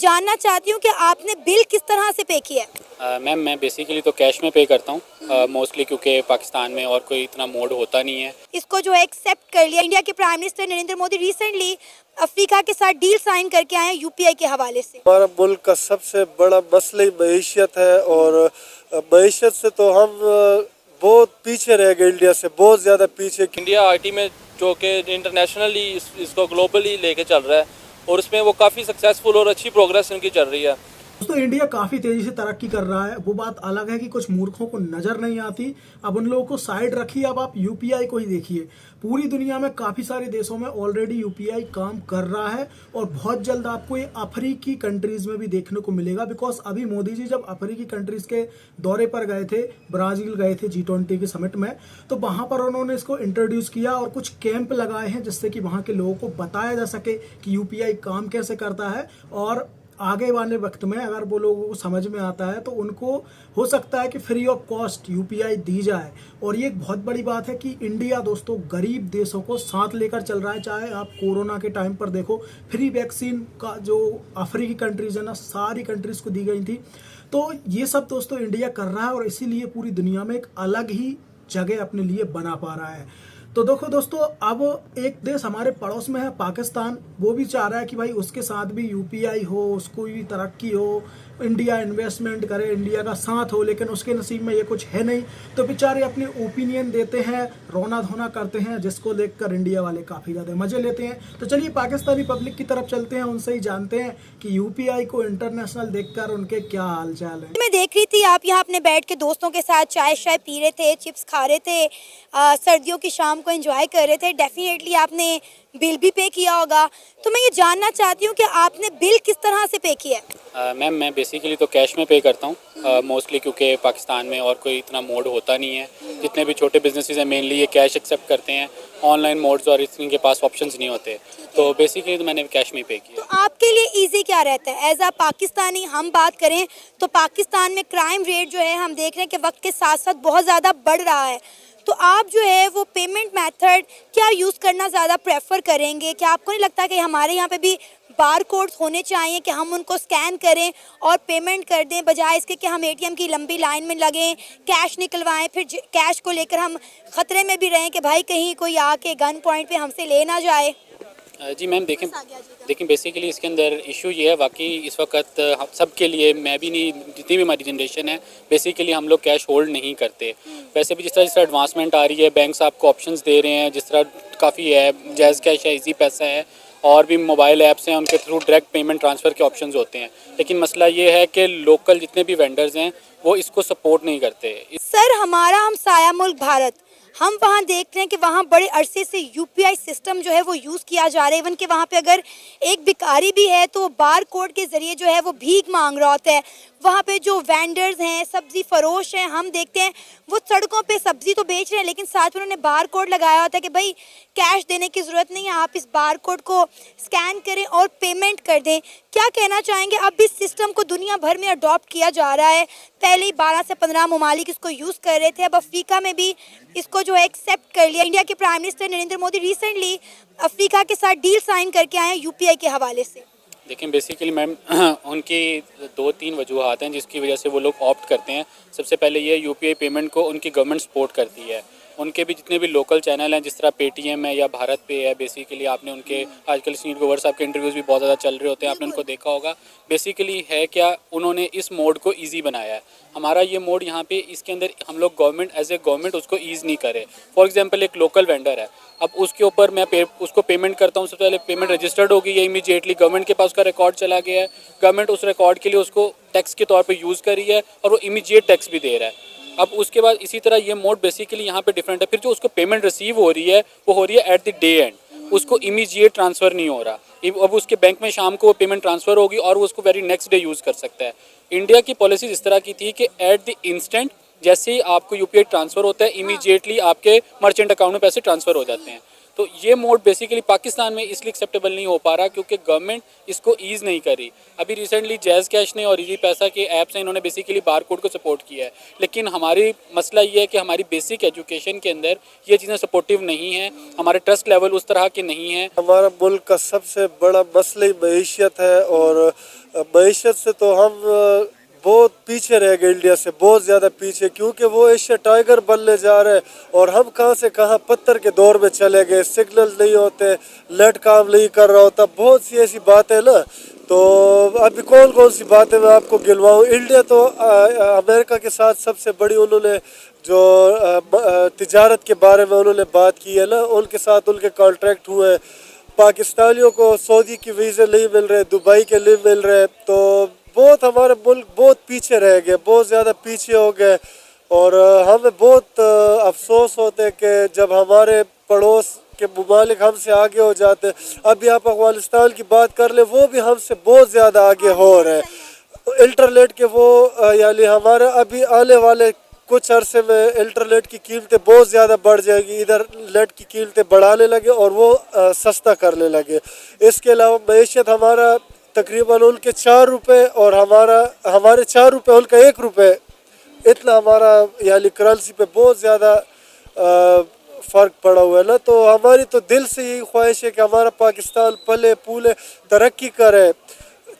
जानना चाहती हूँ कि आपने बिल किस तरह से पे किया है। मैम मैं बेसिकली तो कैश में पे करता हूँ मोस्टली, क्योंकि पाकिस्तान में और कोई इतना मोड होता नहीं है। इसको जो एक्सेप्ट कर लिया। इंडिया के prime minister Narendra Modi recently Africa के साथ डील साइन करके आए हैं यूपीआई के हवाले से। हमारा मुल्क का सबसे बड़ा मसला ही मईशत है, और मईशत से तो हम बहुत पीछे रह गए, इंडिया से बहुत ज़्यादा पीछे। इंडिया आईटी में जो कि इंटरनेशनली इसको ग्लोबली लेके चल रहा है और उसमें वो काफ़ी सक्सेसफुल और अच्छी प्रोग्रेस इनकी चल रही है। दोस्तों इंडिया काफी तेजी से तरक्की कर रहा है, वो बात अलग है कि कुछ मूर्खों को नजर नहीं आती। अब उन लोगों को साइड रखिए, अब आप यूपीआई को ही देखिए। पूरी दुनिया में काफी सारे देशों में ऑलरेडी यूपीआई काम कर रहा है और बहुत जल्द आपको ये अफ्रीकी कंट्रीज में भी देखने को मिलेगा। बिकॉज अभी मोदी जी जब अफ्रीकी कंट्रीज के दौरे पर गए थे, ब्राजील गए थे G20 के समिट में, तो वहां पर उन्होंने इसको इंट्रोड्यूस किया और कुछ कैंप लगाए हैं जिससे कि वहां के लोगों को बताया जा सके कि यूपीआई काम कैसे करता है। और आगे वाले वक्त में अगर वो लोगों को समझ में आता है तो उनको हो सकता है कि फ्री ऑफ कॉस्ट यूपीआई दी जाए। और ये एक बहुत बड़ी बात है कि इंडिया दोस्तों गरीब देशों को साथ लेकर चल रहा है। चाहे आप कोरोना के टाइम पर देखो, फ्री वैक्सीन का जो अफ्रीकी कंट्रीज है ना, सारी कंट्रीज को दी गई थी। तो ये सब दोस्तों इंडिया कर रहा है और इसीलिए पूरी दुनिया में एक अलग ही जगह अपने लिए बना पा रहा है। तो देखो दोस्तों, अब एक देश हमारे पड़ोस में है पाकिस्तान, वो भी चाह रहा है कि भाई उसके साथ भी यूपीआई हो, उसको भी तरक्की हो, इंडिया इन्वेस्टमेंट करे, इंडिया का साथ हो। लेकिन उसके नसीब में ये कुछ है नहीं, तो बेचारे अपने ओपिनियन देते हैं, रोना धोना करते हैं, जिसको देखकर इंडिया वाले काफ़ी ज़्यादा मजे लेते हैं। तो चलिए पाकिस्तानी पब्लिक की तरफ चलते हैं, उनसे ही जानते हैं कि यूपीआई को इंटरनेशनल देखकर उनके क्या हाल चाल है। मैं देख रही थी आप यहाँ अपने बैठ के दोस्तों के साथ चाय शाय पी रहे थे, चिप्स खा रहे थे, सर्दियों की शाम को एंजॉय कर रहे थे। डेफिनेटली आपने बिल भी पे किया होगा, तो मैं ये जानना चाहती हूँ कि आपने बिल किस तरह से पे किया है। मैम मैं बेसिकली तो कैश में पे करता हूँ मोस्टली, क्योंकि पाकिस्तान में और कोई इतना मोड होता नहीं है। जितने भी छोटे बिजनेसेस हैं मेनली ये कैश एक्सेप्ट करते हैं, ऑनलाइन मोड्स और इनके पास ऑप्शंस नहीं होते। तो बेसिकली तो मैंने कैश में पे किया। तो आपके लिए इजी क्या रहता है एज अ पाकिस्तानी? हम बात करें तो पाकिस्तान में क्राइम रेट जो है हम देख रहे हैं कि वक्त के साथ साथ बहुत ज़्यादा बढ़ रहा है। तो आप जो है वो पेमेंट मेथड क्या यूज़ करना ज़्यादा प्रेफर करेंगे? क्या आपको नहीं लगता कि हमारे यहाँ पे भी बार कोड्स होने चाहिए कि हम उनको स्कैन करें और पेमेंट कर दें, बजाय इसके कि हम एटीएम की लंबी लाइन में लगें, कैश निकलवाएं, फिर कैश को लेकर हम ख़तरे में भी रहें कि भाई कहीं कोई आके गन पॉइंट पे हमसे ले ना जाए? जी मैम देखें बेसिकली इसके अंदर इशू ये है, वाकई इस वक्त सबके लिए, मैं भी नहीं, जितनी भी हमारी जनरेशन है बेसिकली हम लोग कैश होल्ड नहीं करते। वैसे भी जिस तरह एडवांसमेंट आ रही है, बैंक्स आपको ऑप्शंस दे रहे हैं, जिस तरह काफ़ी है, जैज़ कैश है, इजी पैसा है, और भी मोबाइल ऐप्स हैं, उनके थ्रू डायरेक्ट पेमेंट ट्रांसफ़र के ऑप्शंस होते हैं। लेकिन मसला ये है कि लोकल जितने भी वेंडर्स हैं वो इसको सपोर्ट नहीं करते। सर हमारा हमसाया मुल्क भारत, हम वहाँ देख रहे हैं कि वहाँ बड़े अरसे से यूपीआई सिस्टम जो है वो यूज़ किया जा रहा है। इवन कि वहाँ पे अगर एक भिखारी भी है तो बार कोड के ज़रिए जो है वो भीख मांग रहा होता है। वहाँ पे जो वेंडर्स हैं, सब्ज़ी फरोश हैं, हम देखते हैं वो सड़कों पे सब्ज़ी तो बेच रहे हैं लेकिन साथ में उन्होंने बार कोड लगाया होता है कि भाई कैश देने की ज़रूरत नहीं है, आप इस बार कोड को स्कैन करें और पेमेंट कर दें। क्या कहना चाहेंगे? अब इस सिस्टम को दुनिया भर में अडॉप्ट किया जा रहा है। पहले ही 12 से 15 ममालिक इसको यूज़ कर रहे थे, अब अफ्रीका में भी इसको जो है एक्सेप्ट कर लिया। इंडिया के prime minister Narendra Modi recently Africa के साथ डील साइन करके आए हैं यूपीआई के हवाले से। लेकिन बेसिकली मैम उनकी 2-3 वजूहात हैं जिसकी वजह से वो लोग ऑप्ट करते हैं। सबसे पहले ये यूपीआई पेमेंट को उनकी गवर्नमेंट सपोर्ट करती है। उनके भी जितने भी लोकल चैनल हैं, जिस तरह पेटीएम है या भारत पे है, बेसिकली आपने उनके आजकल सुनील ग्रोवर साहब के इंटरव्यूज़ भी बहुत ज़्यादा चल रहे होते हैं, आपने उनको देखा होगा। बेसिकली है क्या, उन्होंने इस मोड को ईजी बनाया है। हमारा ये मोड यहाँ पे इसके अंदर हम लोग गवर्नमेंट एज ए गवर्नमेंट उसको ईज़ नहीं करे। फॉर एग्जांपल एक लोकल वेंडर है, अब उसके ऊपर मैं उसको पेमेंट करता हूँ, सबसे पहले पेमेंट रजिस्टर्ड होगी या इमीडिएटली गवर्नमेंट के पास उसका रिकॉर्ड चला गया है, गवर्नमेंट उस रिकॉर्ड के लिए उसको टैक्स के तौर पे यूज़ करी है और वो इमीडिएट टैक्स भी दे रहा है। अब उसके बाद इसी तरह ये मोड बेसिकली यहाँ पे डिफरेंट है। फिर जो उसको पेमेंट रिसीव हो रही है वो हो रही है एट द डे एंड, उसको इमीडिएट ट्रांसफ़र नहीं हो रहा। अब उसके बैंक में शाम को वो पेमेंट ट्रांसफ़र होगी और वो उसको वेरी नेक्स्ट डे यूज़ कर सकता है। इंडिया की पॉलिसी इस तरह की थी कि एट द इंस्टेंट जैसे ही आपको यूपीआई ट्रांसफ़र होता है इमीडिएटली आपके मर्चेंट अकाउंट में पैसे ट्रांसफ़र हो जाते हैं। तो ये मोड बेसिकली पाकिस्तान में इसलिए एक्सेप्टेबल नहीं हो पा रहा क्योंकि गवर्नमेंट इसको ईज़ नहीं कर रही। अभी रिसेंटली जैज़ कैश ने और इजी पैसा के ऐप्स हैं, इन्होंने बेसिकली बार कोड को सपोर्ट किया है। लेकिन हमारी मसला ये है कि हमारी बेसिक एजुकेशन के अंदर ये चीज़ें सपोर्टिव नहीं हैं, हमारे ट्रस्ट लेवल उस तरह के नहीं हैं। हमारा मुल्क का सबसे बड़ा मसला ही मईशत है, और मईशत से तो हम बहुत पीछे रह गए, इंडिया से बहुत ज़्यादा पीछे, क्योंकि वो एशिया टाइगर बनने जा रहे हैं और हम कहाँ से कहाँ पत्थर के दौर में चले गए। सिग्नल नहीं होते, नेट काम नहीं कर रहा होता, बहुत सी ऐसी बातें ना। तो अभी कौन कौन सी बातें मैं आपको गिनवाऊँ। इंडिया तो अमेरिका के साथ सबसे बड़ी उन्होंने जो तिजारत के बारे में उन्होंने बात की है ना, उनके साथ उनके कॉन्ट्रैक्ट हुए हैं। पाकिस्तानियों को सऊदी की वीज़े नहीं मिल रहे, दुबई के नहीं मिल रहे, तो बहुत हमारे मुल्क बहुत पीछे रह गए, बहुत ज़्यादा पीछे हो गए। और हमें बहुत अफसोस होते हैं कि जब हमारे पड़ोस के ममालिक हमसे आगे हो जाते हैं। अभी आप अफगानिस्तान की बात कर ले, वो भी हमसे बहुत ज़्यादा आगे हो रहे हैं। इंटरनेट के वो यानी हमारे अभी आने वाले कुछ अरसे में इंटरनेट की कीमतें बहुत ज़्यादा बढ़ जाएगी, इधर नेट की कीमतें बढ़ाने लगे और वो सस्ता करने लगे। इसके अलावा मईशत हमारा तकरीबन उनके 4 रुपये और हमारे 4 रुपये उनका 1 रुपये, इतना हमारा यानी करेंसी पे बहुत ज़्यादा फ़र्क पड़ा हुआ है ना। तो हमारी तो दिल से यही ख्वाहिश है कि हमारा पाकिस्तान पले फूले तरक्की करे,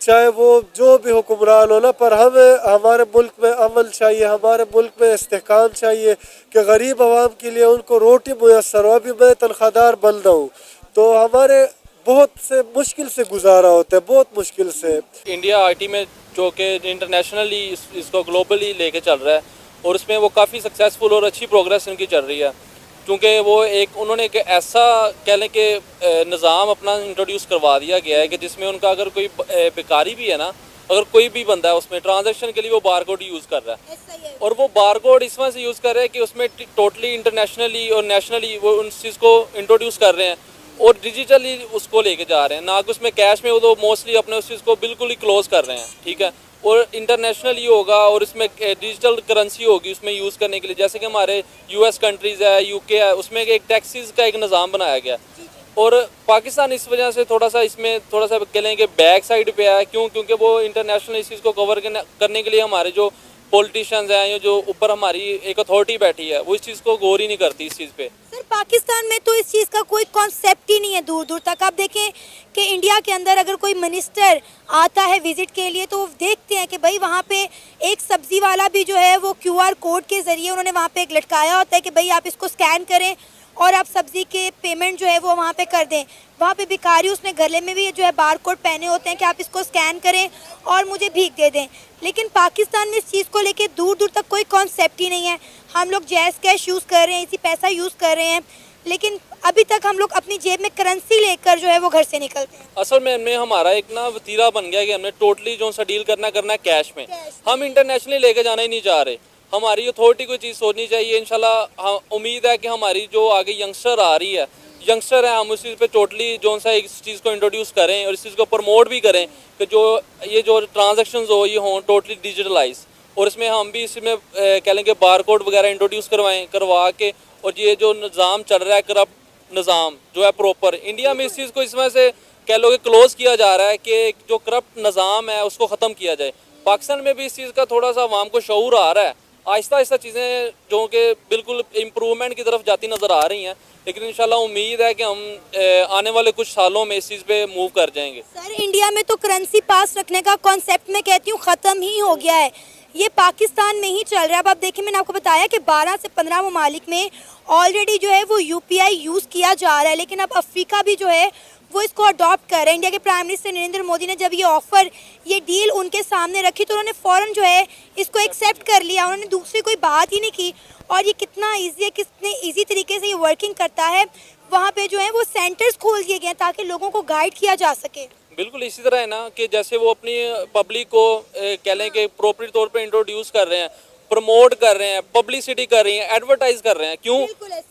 चाहे वो जो भी हुक्मरान हो ना, पर हमें हमारे मुल्क में अमल चाहिए, हमारे मुल्क में इस्तेहकाम चाहिए कि गरीब आवाम के लिए उनको रोटी मुयसर हो। अभी मैं तनख्वाहदार बंदा हूँ, तो हमारे बहुत से मुश्किल से गुजारा होता है, बहुत मुश्किल से। इंडिया आईटी में जो कि इंटरनेशनली इसको ग्लोबली लेके चल रहा है और उसमें वो काफ़ी सक्सेसफुल और अच्छी प्रोग्रेस इनकी चल रही है, क्योंकि वो उन्होंने एक ऐसा कह लें कि निज़ाम अपना इंट्रोड्यूस करवा दिया गया है कि जिसमें उनका अगर कोई बेकारी भी है ना, अगर कोई भी बंदा है उसमें ट्रांजैक्शन के लिए वो बारकोड यूज़ कर रहा है, और वो बारकोड इस वजह से यूज़ कर रहे हैं कि उसमें टोटली इंटरनेशनली और नेशनली वो उस चीज़ को इंट्रोड्यूस कर रहे हैं और डिजिटली उसको लेके जा रहे हैं, ना कि उसमें कैश में। वो तो मोस्टली अपने उस चीज़ को बिल्कुल ही क्लोज कर रहे हैं, ठीक है। और इंटरनेशनली होगा और इसमें डिजिटल करेंसी होगी उसमें यूज़ करने के लिए, जैसे कि हमारे यूएस कंट्रीज़ है, यूके है, उसमें एक टैक्सीज़ का एक निज़ाम बनाया गया। और पाकिस्तान इस वजह से थोड़ा सा इसमें थोड़ा सा कह लें कि बैक साइड पे है। क्यों? क्योंकि वो इंटरनेशनल इस चीज़ को कवर करने के लिए हमारे जो पॉलिटिशियंस हैं या जो ऊपर हमारी एक अथॉरिटी बैठी है, वो इस चीज़ को गौर ही नहीं करती इस चीज़ पे। सर, पाकिस्तान में तो इस चीज़ का कोई कॉन्सेप्ट ही नहीं है दूर दूर तक। आप देखें कि इंडिया के अंदर अगर कोई मिनिस्टर आता है विजिट के लिए, तो देखते हैं कि भाई वहाँ पे एक सब्ज़ी वाला भी जो है वो QR कोड के ज़रिए उन्होंने वहाँ पे एक लटकाया होता है कि भाई आप इसको स्कैन करें और आप सब्ज़ी के पेमेंट जो है वो वहाँ पे कर दें। वहाँ पे भिखारी उसने गले में भी जो है बारकोड पहने होते हैं कि आप इसको स्कैन करें और मुझे भीख दे दें। लेकिन पाकिस्तान में इस चीज़ को लेके दूर दूर तक कोई कॉन्सेप्ट ही नहीं है। हम लोग जैज़ कैश यूज़ कर रहे हैं, इसी पैसा यूज़ कर रहे हैं, लेकिन अभी तक हम लोग अपनी जेब में करेंसी लेकर जो है वो घर से निकलते हैं। असल में हमारा एक ना वतीरा बन गया कि हमने टोटली जो सा डील करना है कैश में। हम इंटरनेशनली लेके जाना ही नहीं चाह रहे। हमारी अथॉरिटी कोई चीज़ सोचनी चाहिए। इंशाल्लाह उम्मीद है कि हमारी जो आगे यंगस्टर आ रही है, यंगस्टर है, हम उस चीज़ पे टोटली जो सा इस चीज़ को इंट्रोड्यूस करें और इस चीज़ को प्रमोट भी करें कि जो ये जो ट्रांजैक्शंस हो ये हों टोटली डिजिटलाइज, और इसमें हम भी इसमें कह लें कि बारकोड वगैरह इंट्रोड्यूस करवा के, और ये जो निज़ाम चल रहा है करप्ट निज़ाम जो है प्रॉपर इंडिया में, इस चीज़ को इस वजह से कह लो कि क्लोज किया जा रहा है कि जो करप्ट निज़ाम है उसको ख़त्म किया जाए। पाकिस्तान में भी इस चीज़ का थोड़ा सा आवाम को शऊर आ रहा है। आहिस्ता आहिस्ता चीज़ें जो कि बिल्कुल इम्प्रूवमेंट की तरफ जाती नज़र आ रही हैं, लेकिन इंशाल्लाह उम्मीद है कि हम आने वाले कुछ सालों में इस चीज़ पे मूव कर जाएंगे। सर, इंडिया में तो करेंसी पास रखने का कॉन्सेप्ट मैं कहती हूँ ख़त्म ही हो गया है। ये पाकिस्तान में ही चल रहा है। अब आप देखिए, मैंने आपको बताया कि 12 से 15 ममालिक में ऑलरेडी जो है वो UPI यूज़ किया जा रहा है, लेकिन अब अफ्रीका भी जो है वो इसको अडॉप्ट कर रहे हैं। इंडिया के प्राइम मिनिस्टर नरेंद्र मोदी ने जब ये ऑफ़र, ये डील उनके सामने रखी तो उन्होंने फ़ौरन जो है इसको एक्सेप्ट कर लिया। उन्होंने दूसरी कोई बात ही नहीं की। और ये कितना ईजी है, कितने ईजी तरीके से ये वर्किंग करता है। वहाँ पे जो है वो सेंटर्स खोल दिए गए हैं ताकि लोगों को गाइड किया जा सके। बिल्कुल इसी तरह है ना कि जैसे वो अपनी पब्लिक को कह लें कि प्रॉपर तौर पे इंट्रोड्यूस कर रहे हैं, प्रमोट कर रहे हैं, पब्लिसिटी कर रही हैं, एडवर्टाइज कर रहे हैं। क्यों?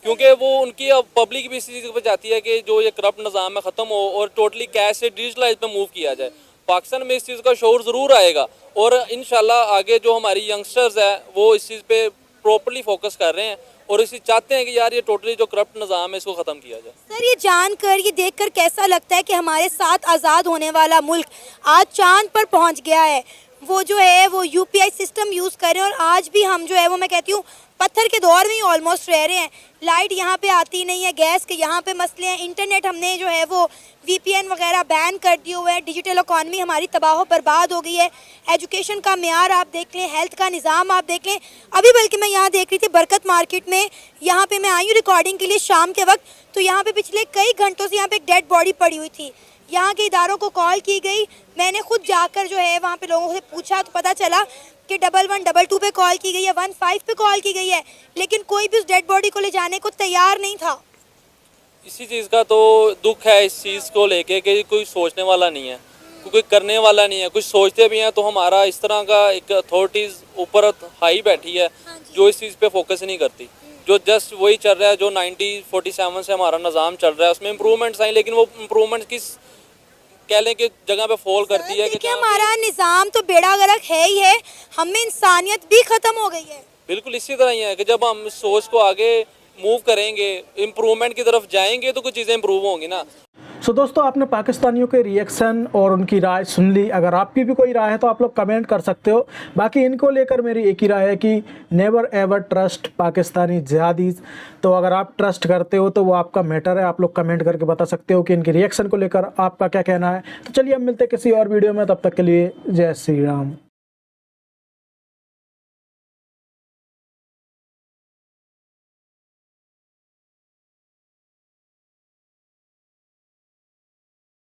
क्योंकि वो उनकी अब पब्लिक भी इसी चीज़ पर जाती है कि जो ये करप्ट निज़ाम है ख़त्म हो और टोटली कैश से डिजिटलाइज पे मूव किया जाए। पाकिस्तान में इस चीज़ का शौर ज़रूर आएगा और इंशाल्लाह आगे जो हमारी यंगस्टर्स हैं वो इस चीज़ पे प्रॉपरली फोकस कर रहे हैं और इसी चाहते हैं कि यार ये टोटली जो करप्ट निज़ाम है इसको ख़त्म किया जाए। सर, ये जानकर, ये देखकर कैसा लगता है कि हमारे साथ आज़ाद होने वाला मुल्क आज चांद पर पहुंच गया है। वो जो है वो यूपीआई सिस्टम यूज़ कर रहे हैं। और आज भी हम जो है वो मैं कहती हूँ पत्थर के दौर में ही ऑलमोस्ट रह रहे हैं। लाइट यहाँ पे आती नहीं है, गैस के यहाँ पे मसले हैं, इंटरनेट हमने जो है वो वीपीएन वगैरह बैन कर दिए हुए हैं, डिजिटल इकॉनमी हमारी तबाह बर्बाद हो गई है। एजुकेशन का मेयार आप देख लें, हेल्थ का निज़ाम आप देख लें। अभी बल्कि मैं यहाँ देख रही थी बरकत मार्केट में, यहाँ पे मैं आई हूँ रिकॉर्डिंग के लिए शाम के वक्त, तो यहाँ पे पिछले कई घंटों से यहाँ पे एक डेड बॉडी पड़ी हुई थी। यहाँ के इदारों को कॉल की गई, मैंने खुद जाकर जो है वहाँ पे लोगों से पूछा तो पता चला कि 1122 पे कॉल की गई है, 15 पे कॉल की गई है, लेकिन कोई भी उस डेड बॉडी को ले जाने को तैयार नहीं था। इसी चीज़ का तो दुख है इस चीज़ को लेके कि कोई सोचने वाला नहीं है, कोई करने वाला नहीं है। कुछ सोचते भी हैं तो हमारा इस तरह का एक अथॉरिटीज़ ऊपर हाई बैठी है जो इस चीज़ पे फोकस नहीं करती, जो जस्ट वही चल रहा है जो 1947 से हमारा निज़ाम चल रहा है। उसमें इम्प्रूवमेंट्स आई, लेकिन वो इम्प्रूवमेंट किस कह लें कि जगह पे फॉल करती है कि हमारा निज़ाम तो बेड़ा गर्क है ही है, हमें इंसानियत भी ख़त्म हो गई है। बिल्कुल इसी तरह ही है कि जब हम सोच को आगे मूव करेंगे, इम्प्रूवमेंट की तरफ जाएंगे तो कुछ चीज़ें इम्प्रूव होंगी ना। सो दोस्तों, आपने पाकिस्तानियों के रिएक्शन और उनकी राय सुन ली। अगर आपकी भी कोई राय है तो आप लोग कमेंट कर सकते हो। बाकी इनको लेकर मेरी एक ही राय है कि नेवर एवर ट्रस्ट पाकिस्तानी जिहादीज़। तो अगर आप ट्रस्ट करते हो तो वो आपका मैटर है, आप लोग कमेंट करके बता सकते हो कि इनके रिएक्शन को लेकर आपका क्या कहना है। तो चलिए अब मिलते हैं किसी और वीडियो में, तब तक के लिए जय श्री राम।